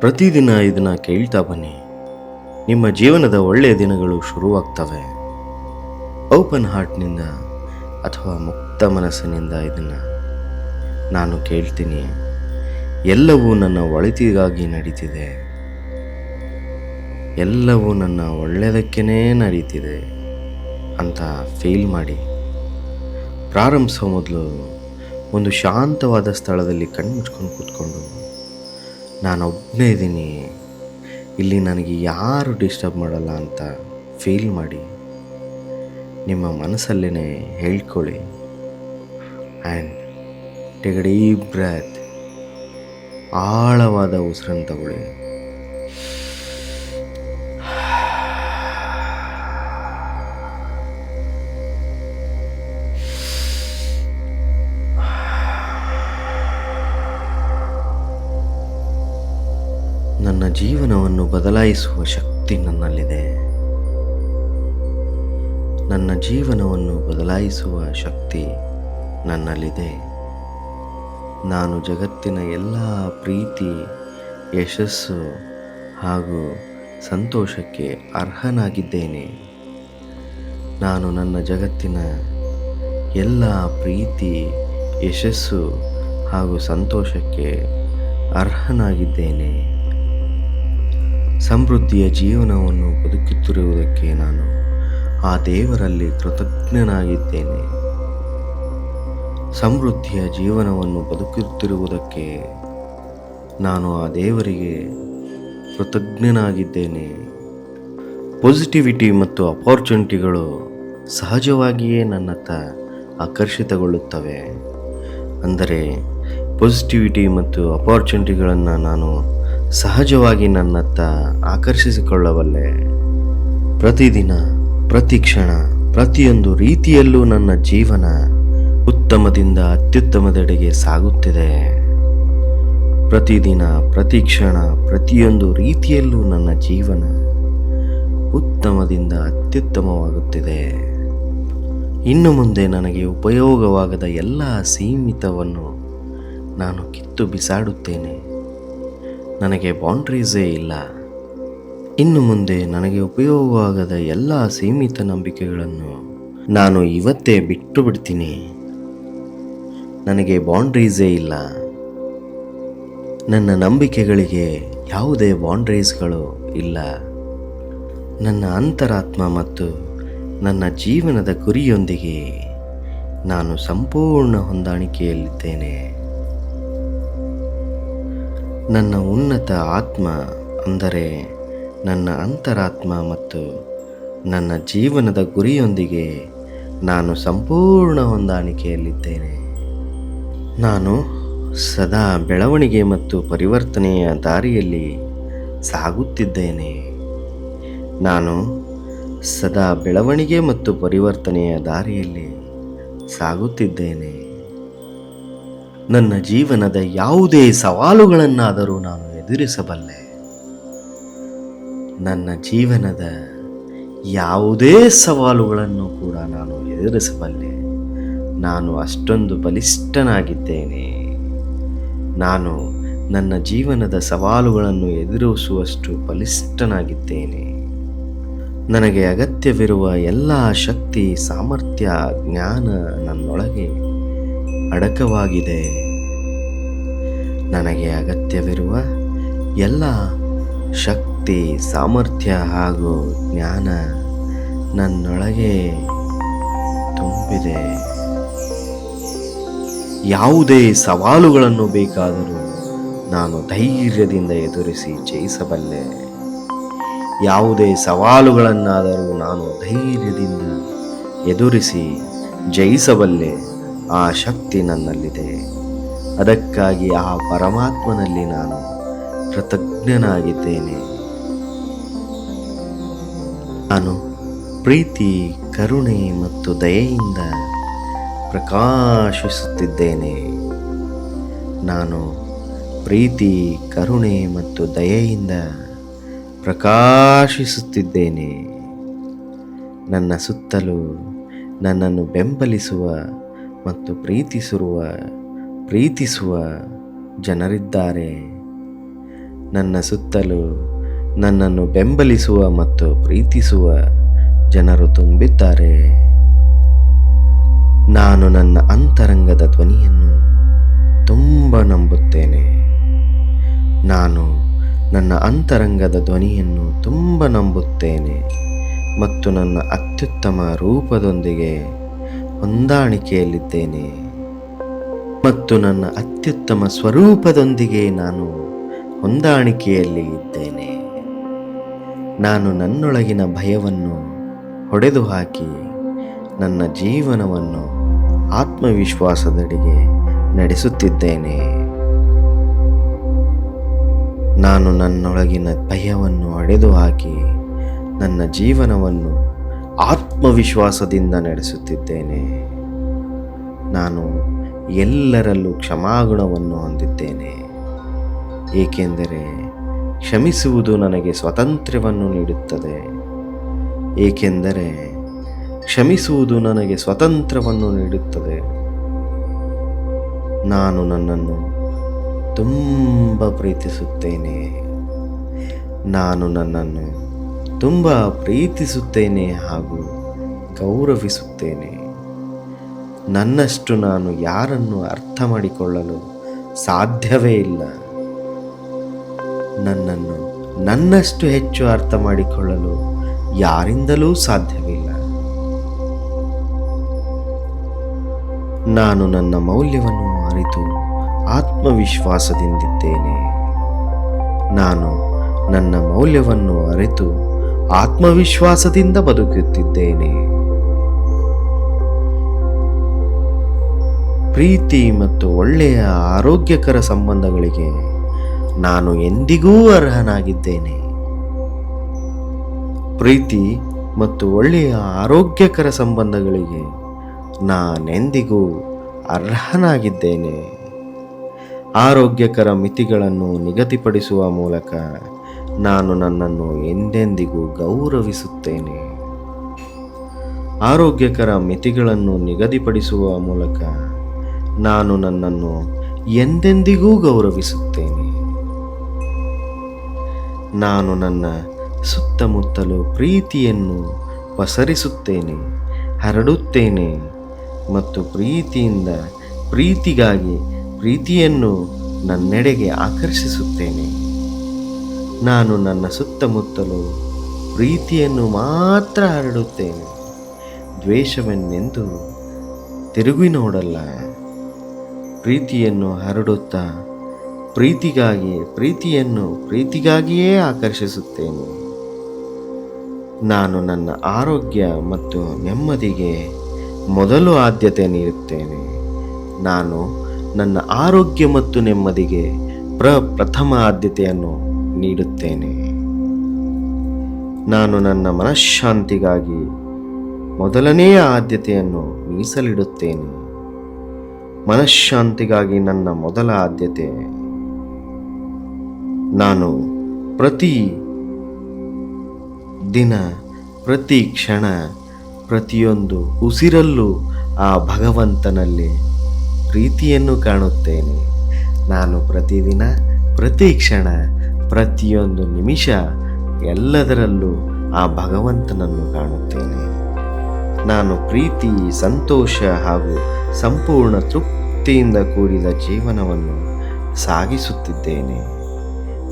ಪ್ರತಿದಿನ ಇದನ್ನು ಕೇಳ್ತಾ ಬನ್ನಿ. ನಿಮ್ಮ ಜೀವನದ ಒಳ್ಳೆಯ ದಿನಗಳು ಶುರುವಾಗ್ತವೆ. ಓಪನ್ ಹಾರ್ಟ್ನಿಂದ ಅಥವಾ ಮುಕ್ತ ಮನಸ್ಸಿನಿಂದ ಇದನ್ನು ನಾನು ಕೇಳ್ತೀನಿ. ಎಲ್ಲವೂ ನನ್ನ ಒಳಿತಿಗಾಗಿ ನಡೀತಿದೆ, ಎಲ್ಲವೂ ನನ್ನ ಒಳ್ಳೆಯದಕ್ಕೇ ನಡೀತಿದೆ ಅಂತ ಫೀಲ್ ಮಾಡಿ ಪ್ರಾರಂಭಿಸೋ ಮೊದಲು ಒಂದು ಶಾಂತವಾದ ಸ್ಥಳದಲ್ಲಿ ಕಣ್ಣು ಮುಚ್ಕೊಂಡು ಕೂತ್ಕೊಂಡು, ನಾನೊಬ್ಬನೇ ಇದ್ದೀನಿ, ಇಲ್ಲಿ ನನಗೆ ಯಾರು ಡಿಸ್ಟರ್ಬ್ ಮಾಡಲ್ಲ ಅಂತ ಫೀಲ್ ಮಾಡಿ ನಿಮ್ಮ ಮನಸ್ಸಲ್ಲೇ ಹೇಳ್ಕೊಳ್ಳಿ. And take a deep breath. ಆಳವಾದ ಉಸಿರನ್ನು ತಗೊಳ್ಳಿ. ನನ್ನ ಜೀವನವನ್ನು ಬದಲಾಯಿಸುವ ಶಕ್ತಿ ನನ್ನಲ್ಲಿದೆ. ನನ್ನ ಜೀವನವನ್ನು ಬದಲಾಯಿಸುವ ಶಕ್ತಿ ನನ್ನಲ್ಲಿದೆ. ನಾನು ಜಗತ್ತಿನ ಎಲ್ಲ ಪ್ರೀತಿ, ಯಶಸ್ಸು ಹಾಗೂ ಸಂತೋಷಕ್ಕೆ ಅರ್ಹನಾಗಿದ್ದೇನೆ. ನಾನು ನನ್ನ ಜಗತ್ತಿನ ಎಲ್ಲ ಪ್ರೀತಿ, ಯಶಸ್ಸು ಹಾಗೂ ಸಂತೋಷಕ್ಕೆ ಅರ್ಹನಾಗಿದ್ದೇನೆ. ಸಮೃದ್ಧಿಯ ಜೀವನವನ್ನು ಬದುಕುತ್ತಿರುವುದಕ್ಕೆ ನಾನು ಆ ದೇವರಲ್ಲಿ ಕೃತಜ್ಞನಾಗಿದ್ದೇನೆ. ಸಮೃದ್ಧಿಯ ಜೀವನವನ್ನು ಬದುಕುತ್ತಿರುವುದಕ್ಕೆ ನಾನು ಆ ದೇವರಿಗೆ ಕೃತಜ್ಞನಾಗಿದ್ದೇನೆ. ಪಾಸಿಟಿವಿಟಿ ಮತ್ತು ಅಪಾರ್ಚುನಿಟಿಗಳು ಸಹಜವಾಗಿಯೇ ನನ್ನತ್ತ ಆಕರ್ಷಿತಗೊಳ್ಳುತ್ತವೆ. ಅಂದರೆ ಪಾಸಿಟಿವಿಟಿ ಮತ್ತು ಅಪಾರ್ಚುನಿಟಿಗಳನ್ನು ನಾನು ಸಹಜವಾಗಿ ನನ್ನತ್ತ ಆಕರ್ಷಿಸಿಕೊಳ್ಳಬಲ್ಲೆ. ಪ್ರತಿದಿನ, ಪ್ರತಿ ಕ್ಷಣ, ಪ್ರತಿಯೊಂದು ರೀತಿಯಲ್ಲೂ ನನ್ನ ಜೀವನ ಉತ್ತಮದಿಂದ ಅತ್ಯುತ್ತಮದೆಡೆಗೆ ಸಾಗುತ್ತಿದೆ. ಪ್ರತಿದಿನ, ಪ್ರತಿ ಕ್ಷಣ, ಪ್ರತಿಯೊಂದು ರೀತಿಯಲ್ಲೂ ನನ್ನ ಜೀವನ ಉತ್ತಮದಿಂದ ಅತ್ಯುತ್ತಮವಾಗುತ್ತಿದೆ. ಇನ್ನು ಮುಂದೆ ನನಗೆ ಉಪಯೋಗವಾಗದ ಎಲ್ಲ ಸೀಮಿತವನ್ನು ನಾನು ಕಿತ್ತು ಬಿಸಾಡುತ್ತೇನೆ. ನನಗೆ ಬೌಂಡ್ರೀಸೇ ಇಲ್ಲ. ಇನ್ನು ಮುಂದೆ ನನಗೆ ಉಪಯೋಗವಾಗದ ಎಲ್ಲ ಸೀಮಿತ ನಂಬಿಕೆಗಳನ್ನು ನಾನು ಇವತ್ತೇ ಬಿಟ್ಟು ಬಿಡ್ತೀನಿ. ನನಗೆ ಬೌಂಡ್ರೀಸೇ ಇಲ್ಲ. ನನ್ನ ನಂಬಿಕೆಗಳಿಗೆ ಯಾವುದೇ ಬೌಂಡ್ರೀಸ್ಗಳು ಇಲ್ಲ. ನನ್ನ ಅಂತರಾತ್ಮ ಮತ್ತು ನನ್ನ ಜೀವನದ ಗುರಿಯೊಂದಿಗೆ ನಾನು ಸಂಪೂರ್ಣ ಹೊಂದಾಣಿಕೆಯಲ್ಲಿದ್ದೇನೆ. ನನ್ನ ಉನ್ನತ ಆತ್ಮ ಅಂದರೆ ನನ್ನ ಅಂತರಾತ್ಮ ಮತ್ತು ನನ್ನ ಜೀವನದ ಗುರಿಯೊಂದಿಗೆ ನಾನು ಸಂಪೂರ್ಣ ಹೊಂದಾಣಿಕೆಯಲ್ಲಿದ್ದೇನೆ. ನಾನು ಸದಾ ಬೆಳವಣಿಗೆ ಮತ್ತು ಪರಿವರ್ತನೆಯ ದಾರಿಯಲ್ಲಿ ಸಾಗುತ್ತಿದ್ದೇನೆ. ನಾನು ಸದಾ ಬೆಳವಣಿಗೆ ಮತ್ತು ಪರಿವರ್ತನೆಯ ದಾರಿಯಲ್ಲಿ ಸಾಗುತ್ತಿದ್ದೇನೆ. ನನ್ನ ಜೀವನದ ಯಾವುದೇ ಸವಾಲುಗಳನ್ನಾದರೂ ನಾನು ಎದುರಿಸಬಲ್ಲೆ. ನನ್ನ ಜೀವನದ ಯಾವುದೇ ಸವಾಲುಗಳನ್ನು ಕೂಡ ನಾನು ಎದುರಿಸಬಲ್ಲೆ. ನಾನು ಅಷ್ಟೊಂದು ಬಲಿಷ್ಠನಾಗಿದ್ದೇನೆ. ನಾನು ನನ್ನ ಜೀವನದ ಸವಾಲುಗಳನ್ನು ಎದುರಿಸುವಷ್ಟು ಬಲಿಷ್ಠನಾಗಿದ್ದೇನೆ. ನನಗೆ ಅಗತ್ಯವಿರುವ ಎಲ್ಲ ಶಕ್ತಿ, ಸಾಮರ್ಥ್ಯ, ಜ್ಞಾನ ನನ್ನೊಳಗೆ ಅಡಕವಾಗಿದೆ. ನನಗೆ ಅಗತ್ಯವಿರುವ ಎಲ್ಲ ಶಕ್ತಿ, ಸಾಮರ್ಥ್ಯ ಹಾಗೂ ಜ್ಞಾನ ನನ್ನೊಳಗೆ ತುಂಬಿದೆ. ಯಾವುದೇ ಸವಾಲುಗಳನ್ನು ಬೇಕಾದರೂ ನಾನು ಧೈರ್ಯದಿಂದ ಎದುರಿಸಿ ಜಯಿಸಬಲ್ಲೆ. ಯಾವುದೇ ಸವಾಲುಗಳನ್ನಾದರೂ ನಾನು ಧೈರ್ಯದಿಂದ ಎದುರಿಸಿ ಜಯಿಸಬಲ್ಲೆ. ಆ ಶಕ್ತಿ ನನ್ನಲ್ಲಿದೆ. ಅದಕ್ಕಾಗಿ ಆ ಪರಮಾತ್ಮನಲ್ಲಿ ನಾನು ಕೃತಜ್ಞನಾಗಿದ್ದೇನೆ. ನಾನು ಪ್ರೀತಿ, ಕರುಣೆ ಮತ್ತು ದಯೆಯಿಂದ ಪ್ರಕಾಶಿಸುತ್ತಿದ್ದೇನೆ. ನಾನು ಪ್ರೀತಿ, ಕರುಣೆ ಮತ್ತು ದಯೆಯಿಂದ ಪ್ರಕಾಶಿಸುತ್ತಿದ್ದೇನೆ. ನನ್ನ ಸುತ್ತಲೂ ನನ್ನನ್ನು ಬೆಂಬಲಿಸುವ ಮತ್ತು ಪ್ರೀತಿಸುವ ಜನರಿದ್ದಾರೆ. ನನ್ನ ಸುತ್ತಲೂ ನನ್ನನ್ನು ಬೆಂಬಲಿಸುವ ಮತ್ತು ಪ್ರೀತಿಸುವ ಜನರು ತುಂಬಿದ್ದಾರೆ. ನಾನು ನನ್ನ ಅಂತರಂಗದ ಧ್ವನಿಯನ್ನು ತುಂಬ ನಂಬುತ್ತೇನೆ. ನಾನು ನನ್ನ ಅಂತರಂಗದ ಧ್ವನಿಯನ್ನು ತುಂಬ ನಂಬುತ್ತೇನೆ ಮತ್ತು ನನ್ನ ಅತ್ಯುತ್ತಮ ರೂಪದೊಂದಿಗೆ ಹೊಂದಾಣಿಕೆಯಲ್ಲಿದ್ದೇನೆ ಮತ್ತು ನನ್ನ ಅತ್ಯುತ್ತಮ ಸ್ವರೂಪದೊಂದಿಗೆ ನಾನು ಹೊಂದಾಣಿಕೆಯಲ್ಲಿ ಇದ್ದೇನೆ. ನಾನು ನನ್ನೊಳಗಿನ ಭಯವನ್ನು ಹೊಡೆದು ಹಾಕಿ ನನ್ನ ಜೀವನವನ್ನು ಆತ್ಮವಿಶ್ವಾಸದೆಡೆಗೆ ನಡೆಸುತ್ತಿದ್ದೇನೆ. ನಾನು ನನ್ನೊಳಗಿನ ಭಯವನ್ನು ಹೊಡೆದು ಹಾಕಿ ನನ್ನ ಜೀವನವನ್ನು ಆತ್ಮವಿಶ್ವಾಸದಿಂದ ನಡೆಸುತ್ತಿದ್ದೇನೆ. ನಾನು ಎಲ್ಲರಲ್ಲೂ ಕ್ಷಮಾಗುಣವನ್ನು ಹೊಂದಿದ್ದೇನೆ, ಏಕೆಂದರೆ ಕ್ಷಮಿಸುವುದು ನನಗೆ ಸ್ವಾತಂತ್ರ್ಯವನ್ನು ನೀಡುತ್ತದೆ. ಏಕೆಂದರೆ ಕ್ಷಮಿಸುವುದು ನನಗೆ ಸ್ವಾತಂತ್ರ್ಯವನ್ನು ನೀಡುತ್ತದೆ. ನಾನು ನನ್ನನ್ನು ತುಂಬ ಪ್ರೀತಿಸುತ್ತೇನೆ. ನಾನು ನನ್ನನ್ನು ತುಂಬ ಪ್ರೀತಿಸುತ್ತೇನೆ ಹಾಗೂ ಗೌರವಿಸುತ್ತೇನೆ. ನನ್ನಷ್ಟು ನಾನು ಯಾರನ್ನು ಅರ್ಥ ಮಾಡಿಕೊಳ್ಳಲು ಸಾಧ್ಯವೇ ಇಲ್ಲ. ನನ್ನನ್ನು ನನ್ನಷ್ಟು ಹೆಚ್ಚು ಅರ್ಥ ಮಾಡಿಕೊಳ್ಳಲು ಯಾರಿಂದಲೂ ಸಾಧ್ಯವಿಲ್ಲ. ನಾನು ನನ್ನ ಮೌಲ್ಯವನ್ನು ಅರಿತು ಆತ್ಮವಿಶ್ವಾಸದಿಂದಿದ್ದೇನೆ. ನಾನು ನನ್ನ ಮೌಲ್ಯವನ್ನು ಅರಿತು ಆತ್ಮವಿಶ್ವಾಸದಿಂದ ಬದುಕುತ್ತಿದ್ದೇನೆ. ಪ್ರೀತಿ ಮತ್ತು ಒಳ್ಳೆಯ ಆರೋಗ್ಯಕರ ಸಂಬಂಧಗಳಿಗೆ ನಾನು ಎಂದಿಗೂ ಅರ್ಹನಾಗಿದ್ದೇನೆ. ಪ್ರೀತಿ ಮತ್ತು ಒಳ್ಳೆಯ ಆರೋಗ್ಯಕರ ಸಂಬಂಧಗಳಿಗೆ ನಾನೆಂದಿಗೂ ಅರ್ಹನಾಗಿದ್ದೇನೆ. ಆರೋಗ್ಯಕರ ಮಿತಿಗಳನ್ನು ನಿಗದಿಪಡಿಸುವ ಮೂಲಕ ನಾನು ನನ್ನನ್ನು ಎಂದೆಂದಿಗೂ ಗೌರವಿಸುತ್ತೇನೆ. ಆರೋಗ್ಯಕರ ಮಿತಿಗಳನ್ನು ನಿಗದಿಪಡಿಸುವ ಮೂಲಕ ನಾನು ನನ್ನನ್ನು ಎಂದೆಂದಿಗೂ ಗೌರವಿಸುತ್ತೇನೆ. ನಾನು ನನ್ನ ಸುತ್ತಮುತ್ತಲು ಪ್ರೀತಿಯನ್ನು ಪಸರಿಸುತ್ತೇನೆ, ಹರಡುತ್ತೇನೆ ಮತ್ತು ಪ್ರೀತಿಗಾಗಿ ಪ್ರೀತಿಯನ್ನು ನನ್ನೆಡೆಗೆ ಆಕರ್ಷಿಸುತ್ತೇನೆ. ನಾನು ನನ್ನ ಸುತ್ತಮುತ್ತಲು ಪ್ರೀತಿಯನ್ನು ಮಾತ್ರ ಹರಡುತ್ತೇನೆ, ದ್ವೇಷವನ್ನೆಂದು ತಿರುಗಿ ನೋಡಲ್ಲ. ಪ್ರೀತಿಯನ್ನು ಹರಡುತ್ತಾ ಪ್ರೀತಿಗಾಗಿಯೇ ಆಕರ್ಷಿಸುತ್ತೇನೆ. ನಾನು ನನ್ನ ಆರೋಗ್ಯ ಮತ್ತು ನೆಮ್ಮದಿಗೆ ಮೊದಲು ಆದ್ಯತೆ ನೀಡುತ್ತೇನೆ. ನಾನು ನನ್ನ ಆರೋಗ್ಯ ಮತ್ತು ನೆಮ್ಮದಿಗೆ ಪ್ರಥಮ ಆದ್ಯತೆಯನ್ನು ನೀಡುತ್ತೇನೆ. ನಾನು ನನ್ನ ಮನಃಶಾಂತಿಗಾಗಿ ಮೊದಲನೆಯ ಆದ್ಯತೆಯನ್ನು ಮೀಸಲಿಡುತ್ತೇನೆ. ಮನಃಶಾಂತಿಗಾಗಿ ನನ್ನ ಮೊದಲ ಆದ್ಯತೆ. ನಾನು ಪ್ರತಿ ದಿನ, ಪ್ರತಿ ಕ್ಷಣ, ಪ್ರತಿಯೊಂದು ಉಸಿರಲ್ಲೂ ಆ ಭಗವಂತನಲ್ಲಿ ಪ್ರೀತಿಯನ್ನು ಕಾಣುತ್ತೇನೆ. ನಾನು ಪ್ರತಿದಿನ, ಪ್ರತಿ ಕ್ಷಣ, ಪ್ರತಿಯೊಂದು ನಿಮಿಷ ಎಲ್ಲದರಲ್ಲೂ ಆ ಭಗವಂತನನ್ನು ಕಾಣುತ್ತೇನೆ. ನಾನು ಪ್ರೀತಿ, ಸಂತೋಷ ಹಾಗೂ ಸಂಪೂರ್ಣ ತೃಪ್ತಿಯಿಂದ ಕೂಡಿದ ಜೀವನವನ್ನು ಸಾಗಿಸುತ್ತಿದ್ದೇನೆ.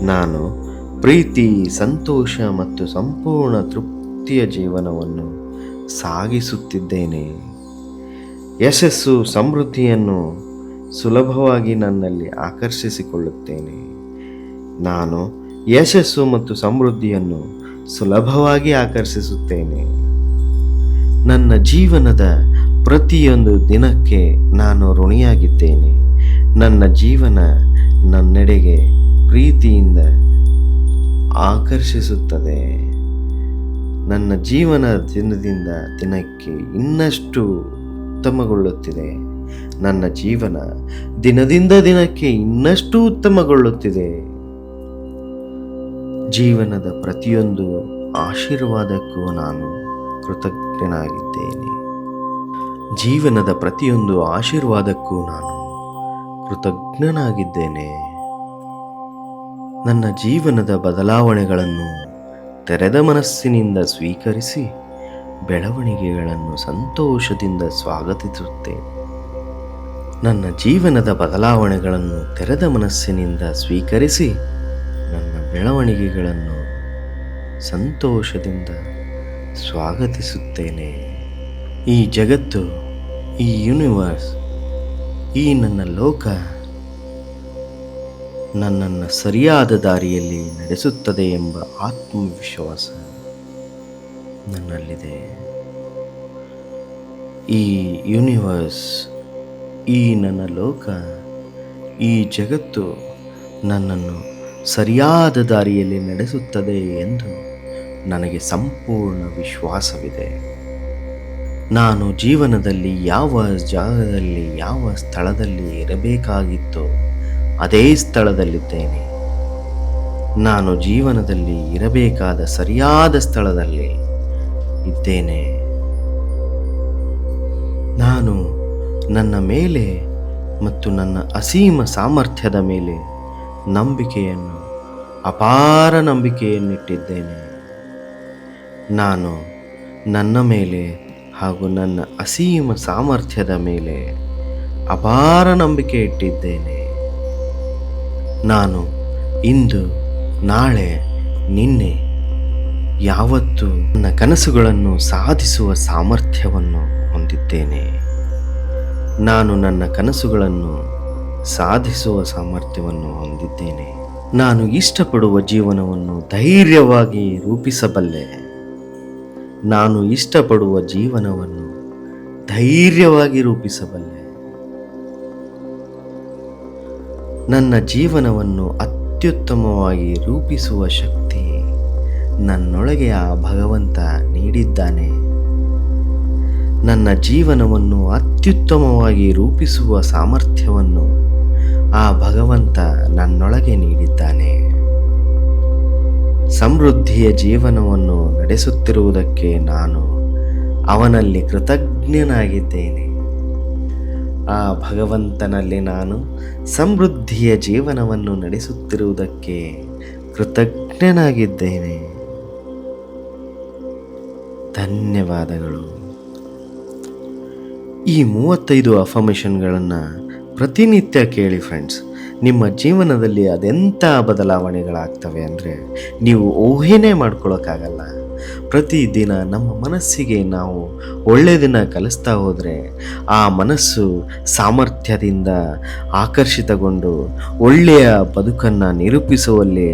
ನಾನು ಪ್ರೀತಿ, ಸಂತೋಷ ಮತ್ತು ಸಂಪೂರ್ಣ ತೃಪ್ತಿಯ ಜೀವನವನ್ನು ಸಾಗಿಸುತ್ತಿದ್ದೇನೆ. ಯಶಸ್ಸು, ಸಮೃದ್ಧಿಯನ್ನು ಸುಲಭವಾಗಿ ನನ್ನಲ್ಲಿ ಆಕರ್ಷಿಸಿಕೊಳ್ಳುತ್ತೇನೆ. ನಾನು ಯಶಸ್ಸು ಮತ್ತು ಸಮೃದ್ಧಿಯನ್ನು ಸುಲಭವಾಗಿ ಆಕರ್ಷಿಸುತ್ತೇನೆ. ನನ್ನ ಜೀವನದ ಪ್ರತಿಯೊಂದು ದಿನಕ್ಕೆ ನಾನು ಋಣಿಯಾಗಿದ್ದೇನೆ. ನನ್ನ ಜೀವನ ನನ್ನೆಡೆಗೆ ಪ್ರೀತಿಯಿಂದ ಆಕರ್ಷಿಸುತ್ತದೆ. ನನ್ನ ಜೀವನ ದಿನದಿಂದ ದಿನಕ್ಕೆ ಇನ್ನಷ್ಟು ಉತ್ತಮಗೊಳ್ಳುತ್ತಿದೆ. ನನ್ನ ಜೀವನ ದಿನದಿಂದ ದಿನಕ್ಕೆ ಇನ್ನಷ್ಟು ಉತ್ತಮಗೊಳ್ಳುತ್ತಿದೆ. ಜೀವನದ ಪ್ರತಿಯೊಂದು ಆಶೀರ್ವಾದಕ್ಕೂ ನಾನು ಕೃತಜ್ಞನಾಗಿದ್ದೇನೆ. ಜೀವನದ ಪ್ರತಿಯೊಂದು ಆಶೀರ್ವಾದಕ್ಕೂ ನಾನು ಕೃತಜ್ಞನಾಗಿದ್ದೇನೆ. ನನ್ನ ಜೀವನದ ಬದಲಾವಣೆಗಳನ್ನು ತೆರೆದ ಮನಸ್ಸಿನಿಂದ ಸ್ವೀಕರಿಸಿ ಬೆಳವಣಿಗೆಗಳನ್ನು ಸಂತೋಷದಿಂದ ಸ್ವಾಗತಿಸುತ್ತೇನೆ. ನನ್ನ ಜೀವನದ ಬದಲಾವಣೆಗಳನ್ನು ತೆರೆದ ಮನಸ್ಸಿನಿಂದ ಸ್ವೀಕರಿಸಿ ನನ್ನ ಬೆಳವಣಿಗೆಗಳನ್ನು ಸಂತೋಷದಿಂದ ಸ್ವಾಗತಿಸುತ್ತೇನೆ. ಈ ಜಗತ್ತು, ಈ ಯೂನಿವರ್ಸ್, ಈ ನನ್ನ ಲೋಕ ನನ್ನನ್ನು ಸರಿಯಾದ ದಾರಿಯಲ್ಲಿ ನಡೆಸುತ್ತದೆ ಎಂಬ ಆತ್ಮವಿಶ್ವಾಸ ನನ್ನಲ್ಲಿದೆ. ಈ ಯೂನಿವರ್ಸ್, ಈ ನನ್ನ ಲೋಕ, ಈ ಜಗತ್ತು ನನ್ನನ್ನು ಸರಿಯಾದ ದಾರಿಯಲ್ಲಿ ನಡೆಸುತ್ತದೆ ಎಂದು ನನಗೆ ಸಂಪೂರ್ಣ ವಿಶ್ವಾಸವಿದೆ. ನಾನು ಜೀವನದಲ್ಲಿ ಯಾವ ಜಾಗದಲ್ಲಿ, ಯಾವ ಸ್ಥಳದಲ್ಲಿ ಇರಬೇಕಾಗಿತ್ತೋ ಅದೇ ಸ್ಥಳದಲ್ಲಿದ್ದೇನೆ. ನಾನು ಜೀವನದಲ್ಲಿ ಇರಬೇಕಾದ ಸರಿಯಾದ ಸ್ಥಳದಲ್ಲಿ ಇದ್ದೇನೆ. ನಾನು ನನ್ನ ಮೇಲೆ ಮತ್ತು ನನ್ನ ಅಸೀಮ ಸಾಮರ್ಥ್ಯದ ಮೇಲೆ ಅಪಾರ ನಂಬಿಕೆಯನ್ನಿಟ್ಟಿದ್ದೇನೆ. ನಾನು ನನ್ನ ಮೇಲೆ ಹಾಗೂ ನನ್ನ ಅಸೀಮ ಸಾಮರ್ಥ್ಯದ ಮೇಲೆ ಅಪಾರ ನಂಬಿಕೆ ಇಟ್ಟಿದ್ದೇನೆ. ನಾನು ಇಂದು, ನಾಳೆ, ನಿನ್ನೆ ಯಾವತ್ತೂ ನನ್ನ ಕನಸುಗಳನ್ನು ಸಾಧಿಸುವ ಸಾಮರ್ಥ್ಯವನ್ನು ಹೊಂದಿದ್ದೇನೆ. ನಾನು ನನ್ನ ಕನಸುಗಳನ್ನು ಸಾಧಿಸುವ ಸಾಮರ್ಥ್ಯವನ್ನು ಹೊಂದಿದ್ದೇನೆ. ನಾನು ಇಷ್ಟಪಡುವ ಜೀವನವನ್ನು ಧೈರ್ಯವಾಗಿ ರೂಪಿಸಬಲ್ಲೆ. ನಾನು ಇಷ್ಟಪಡುವ ಜೀವನವನ್ನು ಧೈರ್ಯವಾಗಿ ರೂಪಿಸಬಲ್ಲೆ. ನನ್ನ ಜೀವನವನ್ನು ಅತ್ಯುತ್ತಮವಾಗಿ ರೂಪಿಸುವ ಶಕ್ತಿ ನನ್ನೊಳಗೆ ಆ ಭಗವಂತ ನೀಡಿದ್ದಾನೆ. ನನ್ನ ಜೀವನವನ್ನು ಅತ್ಯುತ್ತಮವಾಗಿ ರೂಪಿಸುವ ಸಾಮರ್ಥ್ಯವನ್ನು ಆ ಭಗವಂತ ನನ್ನೊಳಗೆ ನೀಡಿದ್ದಾನೆ. ಸಮೃದ್ಧಿಯ ಜೀವನವನ್ನು ನಡೆಸುತ್ತಿರುವುದಕ್ಕೆ ನಾನು ಅವನಲ್ಲಿ ಕೃತಜ್ಞನಾಗಿದ್ದೇನೆ. ಆ ಭಗವಂತನಲ್ಲಿ ನಾನು ಸಮೃದ್ಧಿಯ ಜೀವನವನ್ನು ನಡೆಸುತ್ತಿರುವುದಕ್ಕೆ ಕೃತಜ್ಞನಾಗಿದ್ದೇನೆ. ಧನ್ಯವಾದಗಳು. ಈ 35 ಅಫರ್ಮೇಷನ್ಗಳನ್ನು ಪ್ರತಿನಿತ್ಯ ಕೇಳಿ ಫ್ರೆಂಡ್ಸ್. ನಿಮ್ಮ ಜೀವನದಲ್ಲಿ ಅದೆಂಥ ಬದಲಾವಣೆಗಳಾಗ್ತವೆ ಅಂದರೆ ನೀವು ಊಹೆನೇ ಮಾಡ್ಕೊಳ್ಳೋಕ್ಕಾಗಲ್ಲ. ಪ್ರತಿದಿನ ನಮ್ಮ ಮನಸ್ಸಿಗೆ ನಾವು ಒಳ್ಳೆಯದನ್ನು ಕಲಿಸ್ತಾ ಹೋದರೆ ಆ ಮನಸ್ಸು ಸಾಮರ್ಥ್ಯದಿಂದ ಆಕರ್ಷಿತಗೊಂಡು ಒಳ್ಳೆಯ ಬದುಕನ್ನು ನಿರೂಪಿಸುವಲ್ಲಿ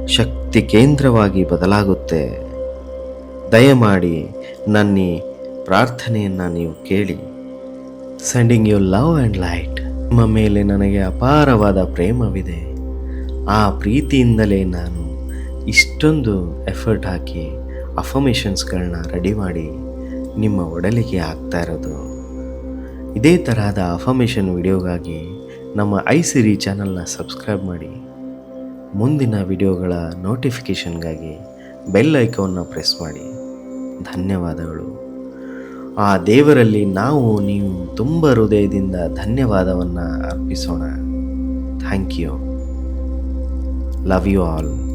ಶಕ್ತಿ ಕೇಂದ್ರವಾಗಿ ಬದಲಾಗುತ್ತೆ. ದಯಮಾಡಿ ನನ್ನ ಪ್ರಾರ್ಥನೆಯನ್ನು ನೀವು ಕೇಳಿ. Sending you love and light. ನಿಮ್ಮ ಮೇಲೆ ನನಗೆ ಅಪಾರವಾದ ಪ್ರೇಮವಿದೆ. ಆ ಪ್ರೀತಿಯಿಂದಲೇ ನಾನು ಇಷ್ಟೊಂದು ಎಫರ್ಟ್ ಹಾಕಿ ಅಫರ್ಮೇಷನ್ಸ್ಗಳನ್ನ ರೆಡಿ ಮಾಡಿ ನಿಮ್ಮ ಒಡಲಿಗೆ ಹಾಕ್ತಾ ಇರೋದು. ಇದೇ ತರಹದ ಅಫರ್ಮೇಷನ್ ವಿಡಿಯೋಗಾಗಿ ನಮ್ಮ ಐಸಿರಿ ಚಾನಲ್ನ ಸಬ್ಸ್ಕ್ರೈಬ್ ಮಾಡಿ. ಮುಂದಿನ ವಿಡಿಯೋಗಳ ನೋಟಿಫಿಕೇಷನ್ಗಾಗಿ ಬೆಲ್ ಐಕಾನ್ನ ಪ್ರೆಸ್ ಮಾಡಿ. ಧನ್ಯವಾದಗಳು. ಆ ದೇವರಲ್ಲಿ ನೀವು ತುಂಬ ಹೃದಯದಿಂದ ಧನ್ಯವಾದವನ್ನು ಅರ್ಪಿಸೋಣ. Thank you. Love you all.